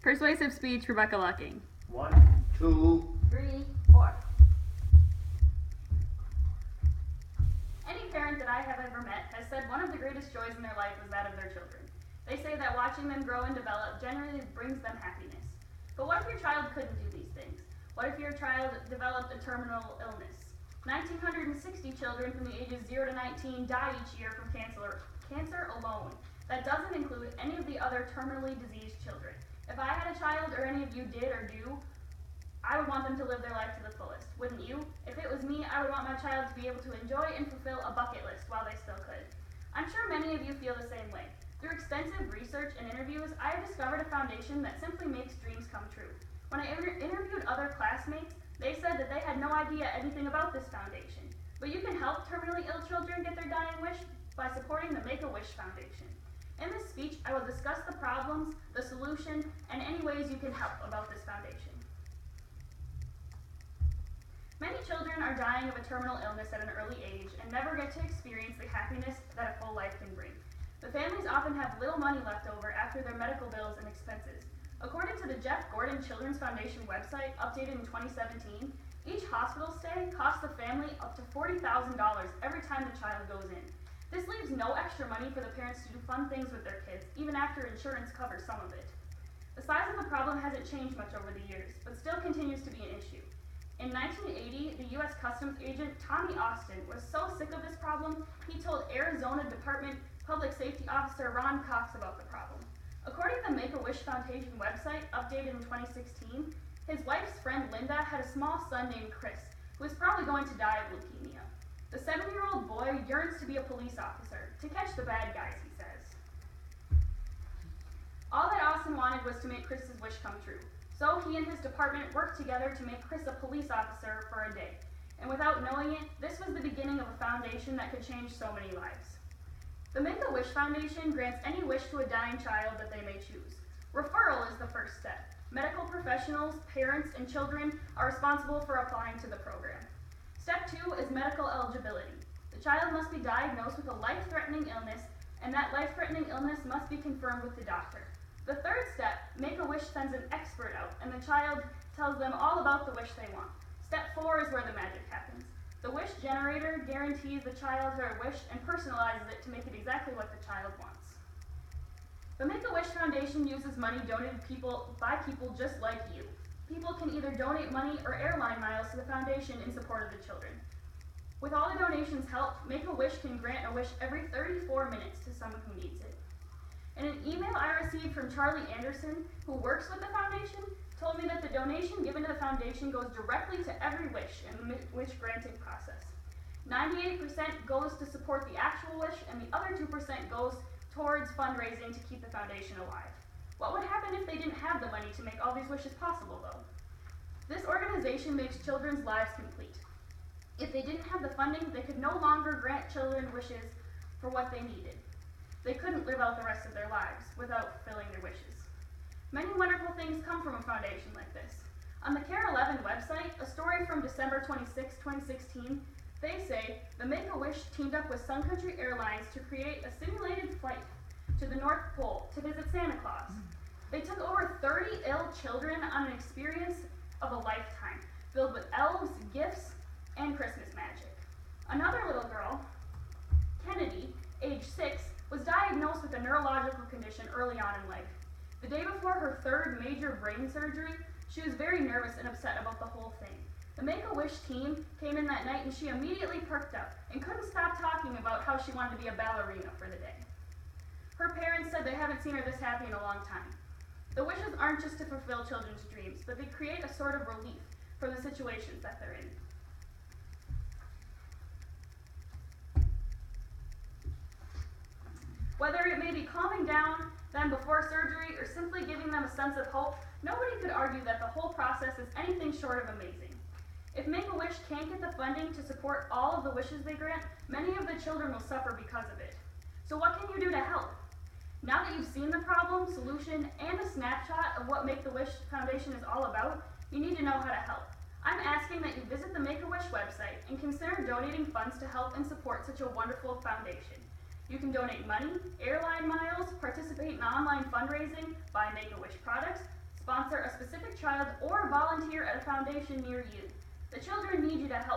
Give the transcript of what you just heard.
Persuasive Speech, Rebecca Lucking. 1, 2, 3, 4. Any parent that I have ever met has said one of the greatest joys in their life was that of their children. They say that watching them grow and develop generally brings them happiness. But what if your child couldn't do these things? What if your child developed a terminal illness? 1,960 children from the ages 0 to 19 die each year from cancer alone. That doesn't include any of the other terminally diseased children. If I had a child, or any of you did or do, I would want them to live their life to the fullest. Wouldn't you? If it was me, I would want my child to be able to enjoy and fulfill a bucket list while they still could. I'm sure many of you feel the same way. Through extensive research and interviews, I have discovered a foundation that simply makes dreams come true. When I interviewed other classmates, they said that they had no idea anything about this foundation. But you can help terminally ill children get their dying wish by supporting the Make-A-Wish Foundation. In this speech, I will discuss the problems, the solution, and any ways you can help about this foundation. Many children are dying of a terminal illness at an early age and never get to experience the happiness that a full life can bring. The families often have little money left over after their medical bills and expenses. According to the Jeff Gordon Children's Foundation website, updated in 2017, each hospital stay costs the family up to $40,000 every time the child goes in. This leaves no extra money for the parents to do fun things with their kids, even after insurance covers some of it. The size of the problem hasn't changed much over the years, but still continues to be an issue. In 1980, the U.S. Customs agent Tommy Austin was so sick of this problem, he told Arizona Department Public Safety Officer Ron Cox about the problem. According to the Make-A-Wish Foundation website, updated in 2016, his wife's friend Linda had a small son named Chris, who was probably going to die of leukemia. The 7-year-old boy yearns to be a police officer, to catch the bad guys, he says. All that Austin wanted was to make Chris's wish come true. So he and his department worked together to make Chris a police officer for a day. And without knowing it, this was the beginning of a foundation that could change so many lives. The Make-A-Wish Foundation grants any wish to a dying child that they may choose. Referral is the first step. Medical professionals, parents, and children are responsible for applying to the program. Step 2 is medical eligibility. The child must be diagnosed with a life-threatening illness, and that life-threatening illness must be confirmed with the doctor. The third step, Make-A-Wish sends an expert out, and the child tells them all about the wish they want. Step 4 is where the magic happens. The wish generator guarantees the child their wish and personalizes it to make it exactly what the child wants. The Make-A-Wish Foundation uses money donated by people just like you. People can either donate money or airline miles to the foundation in support of the children. With all the donations helped, Make-A-Wish can grant a wish every 34 minutes to someone who needs it. In an email I received from Charlie Anderson, who works with the foundation, told me that the donation given to the foundation goes directly to every wish in the wish granting process. 98% goes to support the actual wish, and the other 2% goes towards fundraising to keep the foundation alive. What would happen if they didn't have the money to make all these wishes possible, though? This organization makes children's lives complete. If they didn't have the funding, they could no longer grant children wishes for what they needed. They couldn't live out the rest of their lives without fulfilling their wishes. Many wonderful things come from a foundation like this. On the Care 11 website, a story from December 26, 2016, they say the Make-A-Wish teamed up with Sun Country Airlines to create a simulated flight to the North Pole to visit Santa Claus. They took over 30 ill children on an experience of a lifetime, filled with elves, gifts, and Christmas magic. Another little girl, Kennedy, age 6, was diagnosed with a neurological condition early on in life. The day before her third major brain surgery, she was very nervous and upset about the whole thing. The Make-A-Wish team came in that night and she immediately perked up and couldn't stop talking about how she wanted to be a ballerina for the day. Her parents said they haven't seen her this happy in a long time. The wishes aren't just to fulfill children's dreams, but they create a sort of relief for the situations that they're in. Whether it may be calming down them before surgery or simply giving them a sense of hope, nobody could argue that the whole process is anything short of amazing. If Make-A-Wish can't get the funding to support all of the wishes they grant, many of the children will suffer because of it. So what can you do to help? Now that you've seen the problem, solution, and a snapshot of what Make-A-Wish Foundation is all about, you need to know how to help. I'm asking that you visit the Make-A-Wish website and consider donating funds to help and support such a wonderful foundation. You can donate money, airline miles, participate in online fundraising, buy Make-A-Wish products, sponsor a specific child, or volunteer at a foundation near you. The children need you to help